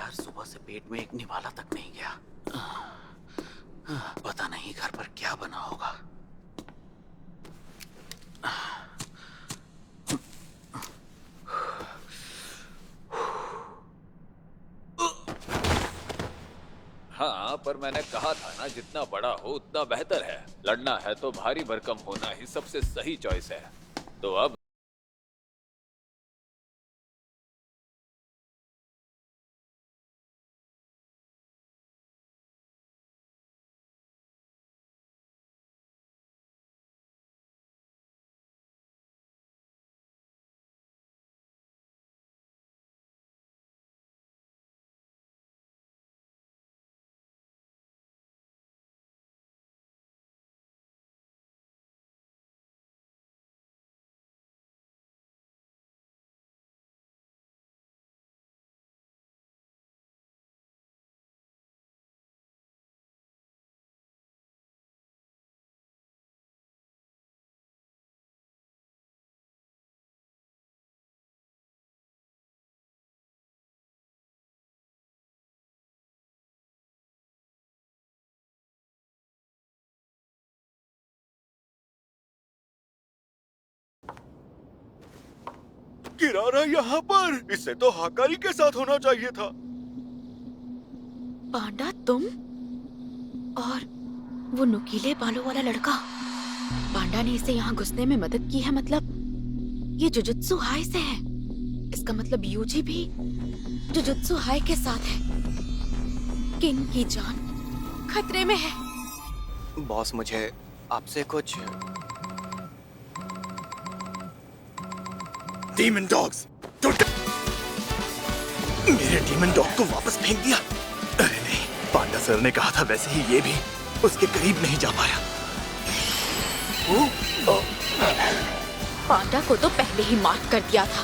यार, सुबह से पेट में एक निवाला तक नहीं गया। पता नहीं घर पर क्या बना होगा। हाँ, पर मैंने कहा था ना, जितना बड़ा हो उतना बेहतर है। लड़ना है तो भारी भरकम होना ही सबसे सही चॉइस है। तो अब किरारा यहाँ पर, इससे तो हाकारी के साथ होना चाहिए था। पांडा, तुम और वो नुकीले बालों वाला लड़का। पांडा ने इसे यहाँ घुसने में मदद की है, मतलब ये जुजुत्सु हाई से है। इसका मतलब यूजी भी जुजुत्सु हाई के साथ है। किंग की जान खतरे में है। बॉस, मुझे आपसे कुछ डीमन डॉग्स, मेरे डीमन डॉग को वापस फेंक दिया। अरे नहीं, पांडा सर ने कहा था वैसे ही ये भी उसके करीब नहीं जा पाया। पांडा को तो पहले ही मार्क कर दिया था।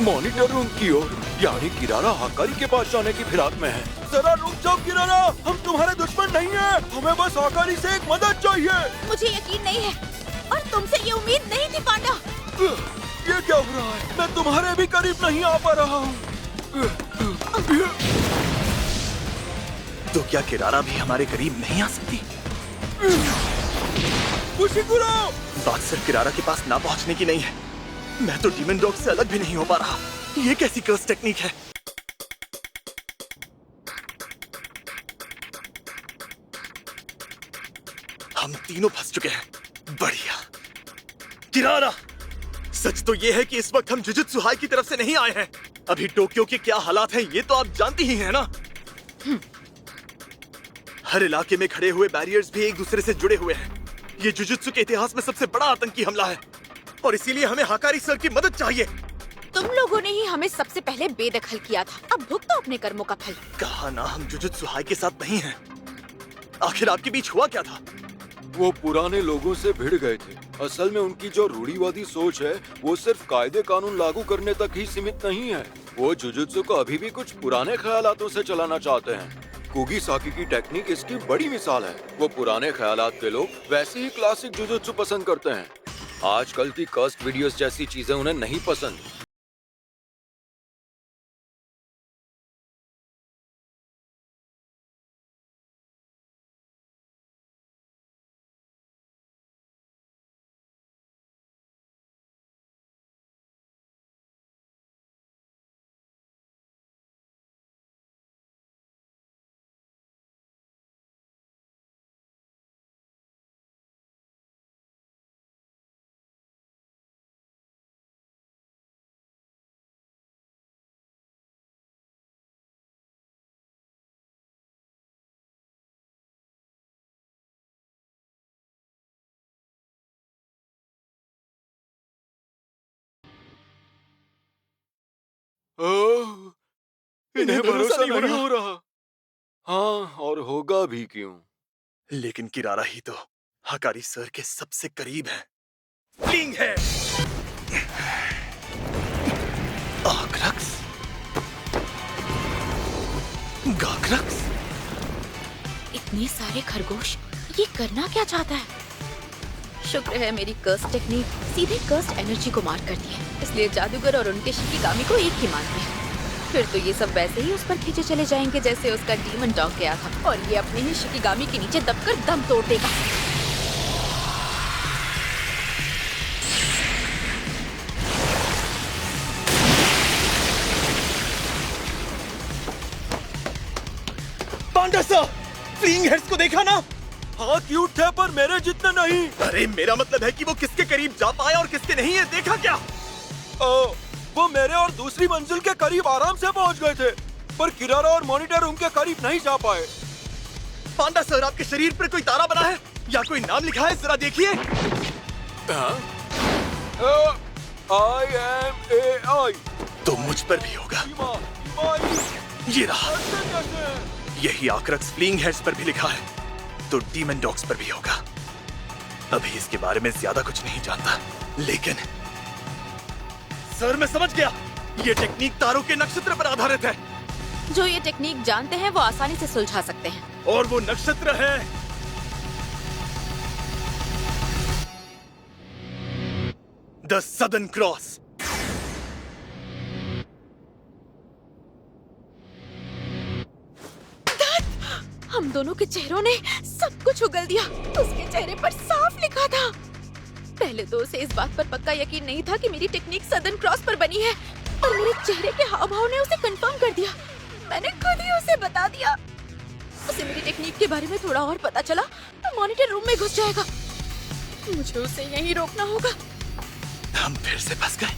मॉनिटर रूम की ओर, यानी किरारा हाकारी के पास जाने की फिराक में है। जरा रुक जाओ किरारा, हम तुम्हारे दुश्मन नहीं हैं। हमें बस हाकारी से एक मदद चाहिए। मुझे यकीन नहीं है और तुमसे ये उम्मीद नहीं थी पांडा। ये क्या हो रहा है? मैं तुम्हारे भी करीब नहीं आ पा रहा हूँ। तो क्या किरारा भी हमारे करीब नहीं आ सकती? बात सिर्फ किरारा के पास ना पहुँचने की नहीं है, मैं तो डीमन डॉग से अलग भी नहीं हो पा रहा। ये कैसी कर्स टेक्निक है? हम तीनों फंस चुके हैं। बढ़िया। किरारा, सच तो ये है कि इस वक्त हम जुजुत्सु हाई की तरफ से नहीं आए हैं। अभी टोक्यो के क्या हालात हैं ये तो आप जानती ही हैं ना। हर इलाके में खड़े हुए बैरियर्स भी एक दूसरे से जुड़े हुए हैं। ये जुजुत्सु के इतिहास में सबसे बड़ा आतंकी हमला है और इसीलिए हमें हाकारी सर की मदद चाहिए। तुम लोगों ने ही हमें सबसे पहले बेदखल किया था, अब भुगतो अपने कर्मों का फल। कहा ना हम जुजुत्सु हाई के साथ नहीं हैं। आखिर आपके बीच हुआ क्या था? वो पुराने लोगों से भिड़ गए थे। असल में उनकी जो रूढ़िवादी सोच है वो सिर्फ कायदे कानून लागू करने तक ही सीमित नहीं है। वो जुजुत्सु को अभी भी कुछ पुराने ख्यालातों से चलाना चाहते हैं। कुगिसाकी की टेक्निक इसकी बड़ी मिसाल है। वो पुराने ख्यालात के लोग वैसे ही क्लासिक जुजुत्सु पसंद करते हैं। आजकल की कस्ट वीडियोस जैसी चीजें उन्हें नहीं पसंद। इन्हें भरोसा नहीं हो रहा। हाँ, और होगा भी क्यों। लेकिन किरारा ही तो हाकारी सर के सबसे करीब है। किंग है। आक्रक्स, गाक्रक्स। इतने सारे खरगोश, ये करना क्या चाहता है? शुक्र है मेरी कर्स टेक्निक सीधे कर्स्ट एनर्जी को मार करती है, इसलिए जादूगर और उनके शिकिगामी को एक ही मानते हैं। फिर तो ये सब वैसे ही उस पर खींचे चले जाएंगे जैसे उसका डीमन डॉग गया था, और ये अपने ही शिकिगामी के नीचे दबकर दम तोड़ देगा। पांडा सर, फ्लीइंग हेड्स को देखा ना? हाँ क्यूट थे पर मेरे जितने नहीं। अरे मेरा मतलब है कि वो किसके करीब जा पाए और किसके नहीं है, देखा क्या? वो मेरे और दूसरी मंजिल के करीब आराम से पहुंच गए थे, पर किरारा और मॉनिटर रूम के करीब नहीं जा पाए। पांडा सर, आपके शरीर पर कोई तारा बना है या कोई नाम लिखा है? जरा देखिए। IMAI। तो मुझ पर भी होगा। ये रहा, यही आक्रक्स फ्लीइंग हेड्स पर भी लिखा है, तो डीमन डॉग्स पर भी होगा। अभी इसके बारे में ज्यादा कुछ नहीं जानता, लेकिन सर मैं समझ गया, ये टेक्निक तारों के नक्षत्र पर आधारित है। जो ये टेक्निक जानते हैं वो आसानी से सुलझा सकते हैं। और वो नक्षत्र है द सदर्न क्रॉस। हम दोनों के चेहरों ने सब कुछ उगल दिया। उसके चेहरे पर साफ लिखा था। पहले तो उसे इस बात पर पक्का यकीन नहीं था कि मेरी टेक्निक सदर्न क्रॉस पर बनी है, और मेरे चेहरे के हाव भाव ने उसे कंफर्म कर दिया। मैंने खुद ही उसे बता दिया। उसे मेरी टेक्निक के बारे में थोड़ा और पता चला तो मॉनिटर रूम में घुस जाएगा। मुझे उसे यहीं रोकना होगा। हम फिर से फंस गए।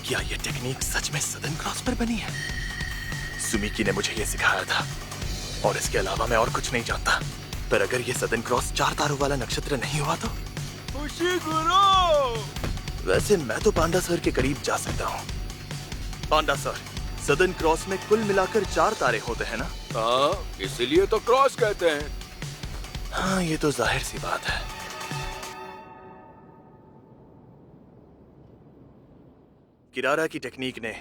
क्या ये टेक्निक सच में सदर्न क्रॉस पर बनी है? सुमिकी ने मुझे ये सिखाया था, और इसके अलावा मैं और कुछ नहीं जानता। पर अगर ये सदर्न क्रॉस 4 तारों वाला नक्षत्र नहीं हुआ तो? वैसे मैं तो पांडा सर के करीब जा सकता हूँ। पांडा सर, सदर्न क्रॉस में कुल मिलाकर 4 तारे होते हैं ना? हाँ, इसीलिए तो क्रॉस कहते हैं। हाँ, ये तो जाहिर सी बात है। किरारा की टेक्निक ने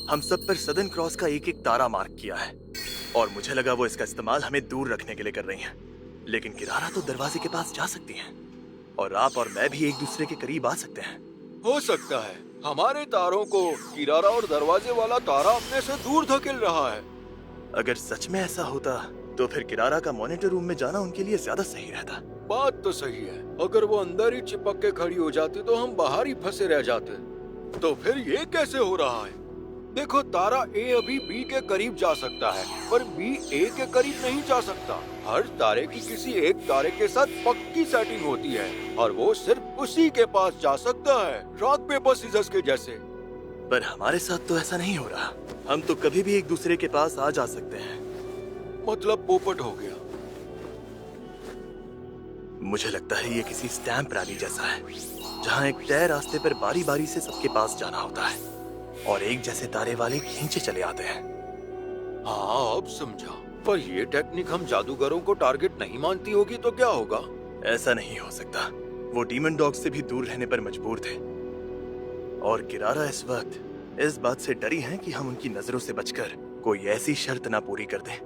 हम सब पर सदर्न क्रॉस का एक एक तारा मार्क किया है, और मुझे लगा वो इसका इस्तेमाल हमें दूर रखने के लिए कर रही हैं। लेकिन किरारा तो दरवाजे के पास जा सकती हैं, और आप और मैं भी एक दूसरे के करीब आ सकते हैं। हो सकता है हमारे तारों को किरारा और दरवाजे वाला तारा अपने से दूर धकेल रहा है। अगर सच में ऐसा होता तो फिर किरारा का मॉनिटर रूम में जाना उनके लिए ज्यादा सही रहता। बात तो सही है, अगर वो अंदर ही चिपक के खड़ी हो जाती तो हम बाहर ही फंसे रह जाते। तो फिर ये कैसे हो रहा है? देखो, तारा A अभी B के करीब जा सकता है, पर B A के करीब नहीं जा सकता। हर तारे की किसी एक तारे के साथ पक्की सेटिंग होती है, और वो सिर्फ उसी के पास जा सकता है, रॉक पेपर सीजर्स के जैसे। पर हमारे साथ तो ऐसा नहीं हो रहा। हम तो कभी भी एक दूसरे के पास आ जा सकते हैं। मतलब पोपट हो गया। मुझे लगता है ये किसी स्टैम्प रैली जैसा है, जहाँ एक तय रास्ते पर बारी बारी से सबके पास जाना होता है, और एक जैसे तारे वाले खींचे चले आते हैं। हाँ, अब समझा। पर ये टेक्निक हम जादूगरों को टारगेट नहीं मानती होगी तो क्या होगा? ऐसा नहीं हो सकता। वो डीमन डॉग से भी दूर रहने पर मजबूर थे, और किरारा इस वक्त इस बात से डरी है कि हम उनकी नजरों से बचकर कोई ऐसी शर्त ना पूरी कर दें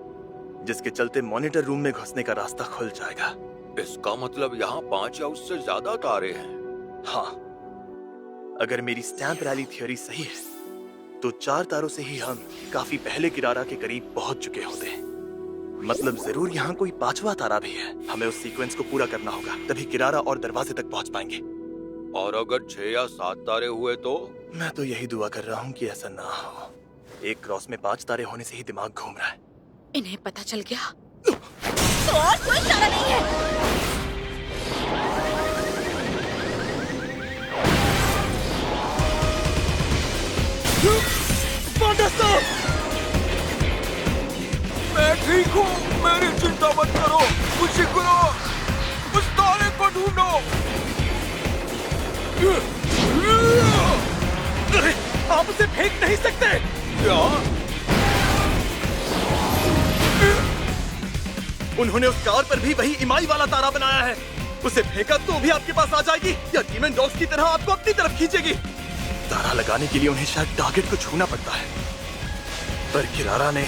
जिसके चलते मॉनिटर रूम में घुसने का रास्ता खुल जाएगा। इसका मतलब यहाँ 5 या उससे ज्यादा तारे हैं। हाँ, अगर मेरी स्टैम्प रैली थ्योरी सही है तो 4 तारों से ही हम काफी पहले किरारा के करीब पहुंच चुके होते हैं। मतलब जरूर यहाँ कोई 5वां तारा भी है। हमें उस सीक्वेंस को पूरा करना होगा, तभी किरारा और दरवाजे तक पहुंच पाएंगे। और अगर 6 या 7 तारे हुए तो? मैं तो यही दुआ कर रहा हूँ कि ऐसा ना हो। एक क्रॉस में 5 तारे होने से ही दिमाग घूम रहा है। इन्हें पता चल गया तो और कोई चारा नहीं है। मैं ठीक हूँ, मेरी चिंता मत करो। मुझे करो, उस तारे को ढूंढो। अरे, आप उसे फेंक नहीं सकते। क्या? उन्होंने उस कार पर भी वही इमाई वाला तारा बनाया है। उसे फेंका तो भी आपके पास आ जाएगी, या डीमन डॉग्स की तरह आपको अपनी तरफ खींचेगी। तारा लगाने के लिए उन्हें शायद टारगेट को छूना पड़ता है, पर किरारा ने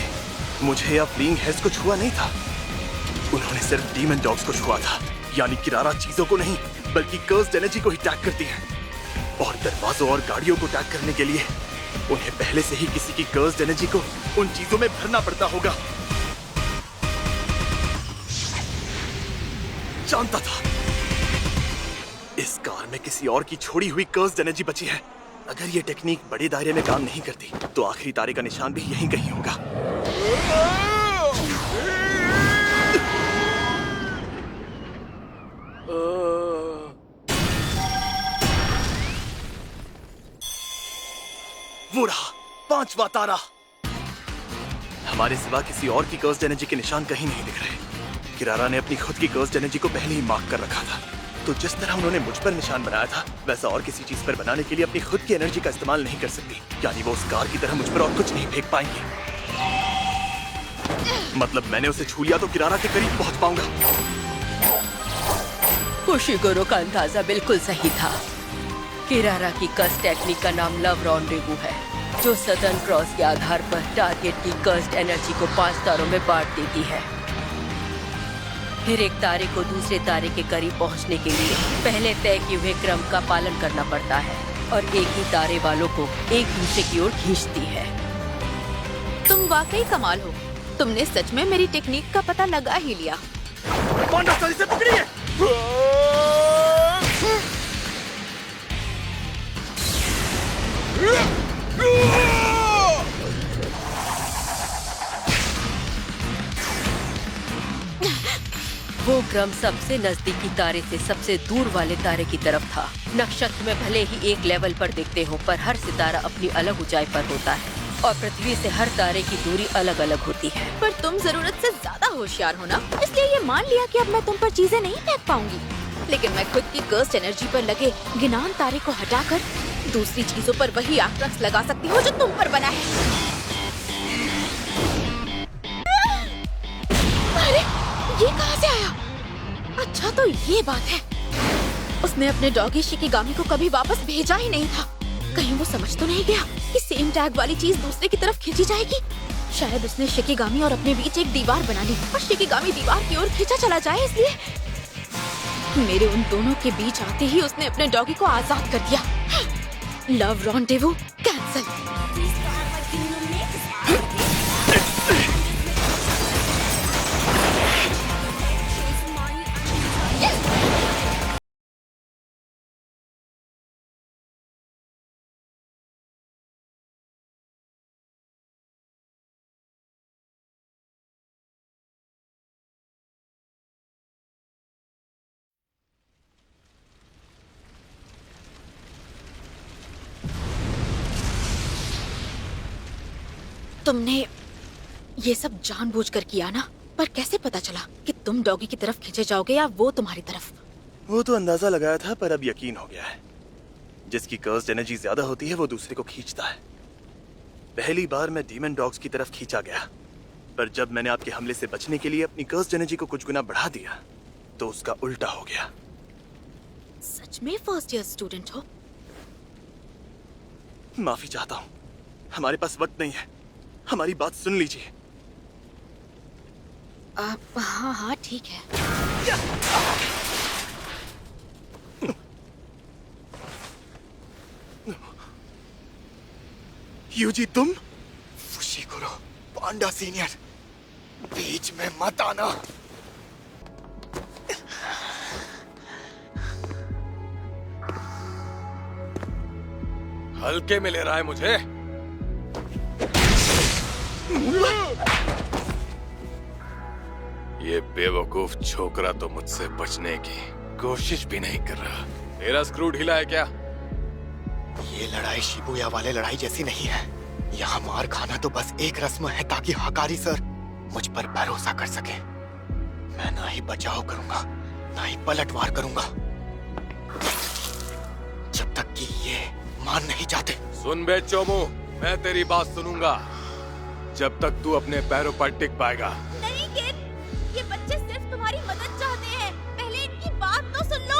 मुझे या फ्लीइंग हेड्स को छुआ नहीं था। उन्होंने सिर्फ डीमन डॉग्स को छुआ था, यानी किरारा चीजों को नहीं बल्कि कर्स्ड एनर्जी को ही टैग करती है। और दरवाजों और गाड़ियों को टैग करने के लिए उन्हें पहले से ही किसी की कर्स्ड एनर्जी को उन चीजों में भरना पड़ता होगा। जानता था इस कार में किसी और की छोड़ी हुई कर्स्ड एनर्जी बची है। अगर ये टेक्निक बड़े दायरे में काम नहीं करती तो आखिरी तारे का निशान भी यहीं कहीं होगा। वो रहा 5वां तारा। हमारे सिवा किसी और की कर्स्ड एनर्जी के निशान कहीं नहीं दिख रहे। किरारा ने अपनी खुद की कर्स्ड एनर्जी को पहले ही मार्क कर रखा था, तो जिस तरह उन्होंने मुझ पर निशान बनाया था वैसा और किसी चीज पर बनाने के लिए अपनी खुद की एनर्जी का इस्तेमाल नहीं कर सकती। यानी वो उस कार की तरह मुझ पर और कुछ नहीं फेंक पाएंगी। मतलब मैंने उसे छू लिया तो किरारा के करीब पहुंच पाऊंगा। कुशिगुरु का अंदाजा बिल्कुल सही था। किरारा की कर्स टेक्निक का नाम लव रॉन्डेवू है, जो सदर्न क्रॉस के आधार पर टारगेट की कर्स्ड एनर्जी को 5 तारों में बांट देती है। फिर एक तारे को दूसरे तारे के करीब पहुंचने के लिए पहले तय किए हुए क्रम का पालन करना पड़ता है और एक ही तारे वालों को एक दूसरे की ओर खींचती है। तुम वाकई कमाल हो। तुमने सच में मेरी टेक्निक का पता लगा ही लिया। पांडा से पकड़िए। वो क्रम सबसे नजदीकी तारे से सबसे दूर वाले तारे की तरफ था। नक्षत्र में भले ही एक लेवल पर दिखते हो, पर हर सितारा अपनी अलग ऊंचाई पर होता है और पृथ्वी से हर तारे की दूरी अलग अलग होती है। पर तुम जरूरत से ज्यादा होशियार हो ना, इसलिए ये मान लिया कि अब मैं तुम पर चीजें नहीं फेंक पाऊंगी। लेकिन मैं खुद की कर्स्ड एनर्जी पर लगे गिनान तारे को हटाकर दूसरी चीजों पर वही आक्रमण लगा सकती हूँ जो तुम पर बना है। अरे ये कहाँ से आया? अच्छा तो ये बात है, उसने अपने डॉगी शिकिगामी को कभी वापस भेजा ही नहीं था। कहीं वो समझ तो नहीं गया कि सेम टैग वाली चीज दूसरे की तरफ खींची जाएगी। शायद उसने शिकिगामी और अपने बीच एक दीवार बना ली और शिकिगामी दीवार की ओर खींचा चला जाए, इसलिए मेरे उन दोनों के बीच आते ही उसने अपने डॉगी को आजाद कर दिया। Love rendezvous cancel. तुमने ये सब जानबूझकर किया ना? पर कैसे पता चला कि तुम डॉगी की तरफ खींचे जाओगे या वो तुम्हारी तरफ? वो तो अंदाजा लगाया था, पर अब यकीन हो गया है। जिसकी कर्स्ड एनर्जी ज्यादा होती है वो दूसरे को खींचता है। पहली बार मैं डीमन डॉग्स की तरफ खींचा गया, पर जब मैंने आपके हमले से बचने के लिए अपनी कर्स्ड एनर्जी को कुछ गुना बढ़ा दिया तो उसका उल्टा हो गया। सच में फर्स्ट ईयर स्टूडेंट हो? माफी चाहता हूँ, हमारे पास वक्त नहीं है। हमारी बात सुन लीजिए। हाँ हाँ ठीक है। यूजी तुम? फुशिकुरो, पांडा सीनियर, बीच में मत आना। हल्के में ले रहा है मुझे। ये बेवकूफ छोकरा तो मुझसे बचने की कोशिश भी नहीं कर रहा। तेरा स्क्रू ढीला है क्या? ये लड़ाई शिबुया वाले लड़ाई जैसी नहीं है। यहाँ मार खाना तो बस एक रस्म है ताकि हकारी सर मुझ पर भरोसा कर सके। मैं ना ही बचाव करूंगा ना ही पलटवार करूंगा जब तक कि ये मान नहीं जाते। सुन बे चोमू, मैं तेरी बात सुनूंगा जब तक तू अपने पैरों पर टिक पाएगा। नहीं किड, ये बच्चे सिर्फ तुम्हारी मदद चाहते हैं। पहले इनकी बात तो सुन लो।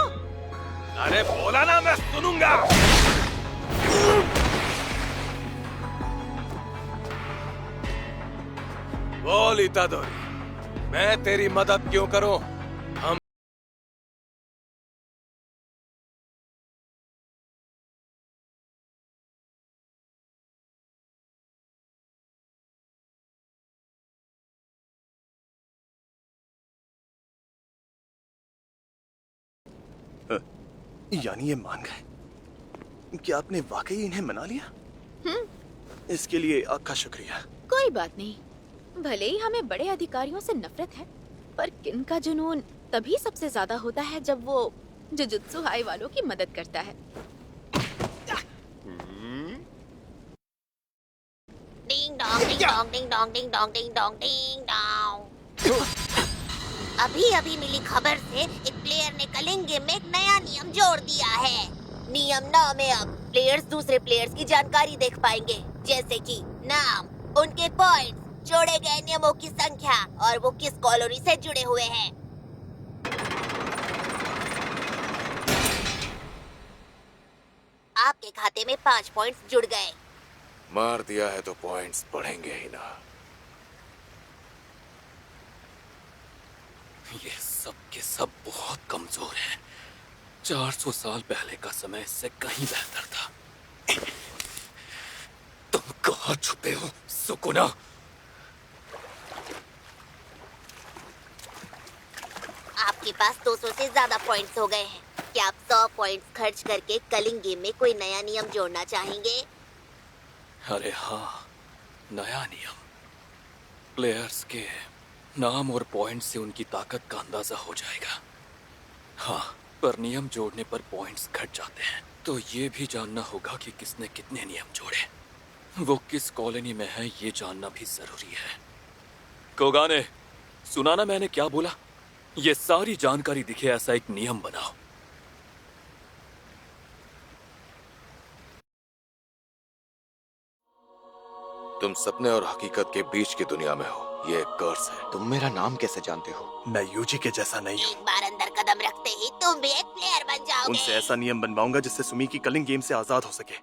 अरे बोला ना, मैं सुनूंगा। बोल इतादोरी, मैं तेरी मदद क्यों करूं? हम यानी ये मान गए? क्या आपने वाकई इन्हें मना लिया? इसके लिए आपका शुक्रिया। कोई बात नहीं। भले ही हमें बड़े अधिकारियों से नफरत है, पर किन का जुनून तभी सबसे ज्यादा होता है जब वो जुजुत्सु हाई वालों की मदद करता है। Ding dong ding dong ding dong ding dong ding dong ding dong. अभी अभी मिली खबर से एक प्लेयर ने कलिंग गेम में एक नया नियम जोड़ दिया है। नियम 9 में अब प्लेयर्स दूसरे प्लेयर्स की जानकारी देख पाएंगे, जैसे कि नाम, उनके पॉइंट्स, जोड़े गए नियमों की संख्या और वो किस कॉलोनी से जुड़े हुए हैं। आपके खाते में 5 पॉइंट्स जुड़ गए। मार दिया है तो पॉइंट्स बढ़ेंगे ही ना। ये सब के सब बहुत कमजोर हैं। 400 साल पहले का समय इससे कहीं बेहतर था। तुम कहाँ छुपे हो सुकुना? आपके पास 200 से ज्यादा पॉइंट्स हो गए हैं। क्या आप 100 पॉइंट्स खर्च करके कलिंग गेम में कोई नया नियम जोड़ना चाहेंगे? अरे हाँ, नया नियम। प्लेयर्स के नाम और पॉइंट से उनकी ताकत का अंदाजा हो जाएगा। हाँ, पर नियम जोड़ने पर पॉइंट्स घट जाते हैं, तो ये भी जानना होगा कि किसने कितने नियम जोड़े। वो किस कॉलोनी में है ये जानना भी जरूरी है। कोगाने, सुना ना मैंने क्या बोला? ये सारी जानकारी दिखे ऐसा एक नियम बनाओ। तुम सपने और हकीकत के बीच की दुनिया में हो। ये एक कर्स है। तुम मेरा नाम कैसे जानते हो? मैं यूजी के जैसा नहीं हूँ। एक बार अंदर कदम रखते ही तुम भी एक प्लेयर बन जाओगे। उनसे ऐसा नियम बनवाऊंगा जिससे सुमी की कलिंग गेम से आजाद हो सके।